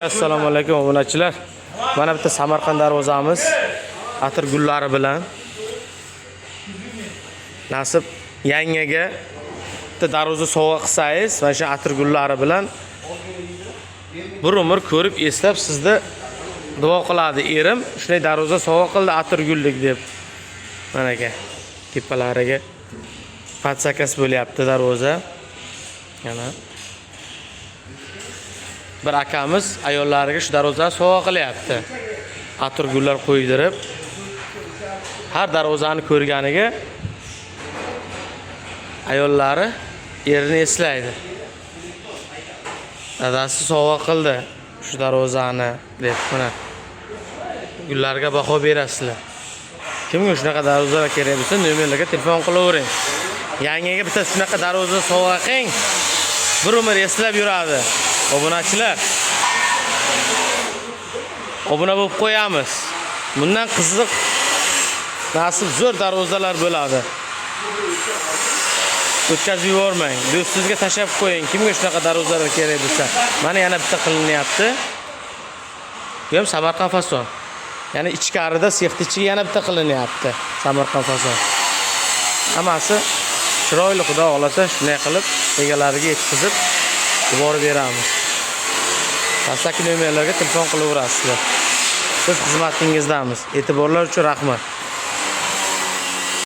Assalomu alaykum obunachilar. Mana bitta Samarqand darvozamiz atir gullari bilan nasib yangiga bitta darvoza sovg'a qilsangiz, mana shu atir gullari bilan bir umr ko'rib eslab sizda duo qiladi. Erim shunday darvoza sovg'a qildi atir gullik deb. Mana aka tepalariga patsakas bo'lyapti darvoza. Yana bir akamiz ayollariga shu darvozani sovg'a qilyapti. Atir gullar qo'ydirib, har darvozani ko'rganiga ayollari erini eslaydi. Dadasi sovg'a qildi shu darvozani deb. Mana gullarga baho berasizlar. Kimga shunaqa darvozalar kerak bo'lsa, nomerlarga telefon qilavering. Yangiga bitta shunaqa darvoza sovg'a qiling. Bir umr eslab yuradi. Obunachilar, obuna bo'lib qo'yamiz. Bundan qiziq nasib zo'r darvozalar bo'ladi. O'tkazib yubormang. Do'stingizga tashab qo'ying. Kimga shunaqa darvozalar kerak bo'lsa. Mana yana bitta qilinyapti. Bu ham Samarqand fason. Ya'ni ichkarida sexni ichiga yana bitta qilinyapti. Samarqand fason. Hammasi chiroyli, xudo xolasa shunday qilib egalariga yetkazib yuborib beramiz. Pastdagi nomerlarga telefon qilaverasizlar. Biz xizmatingizdamiz. E'tiborlar uchun rahmat.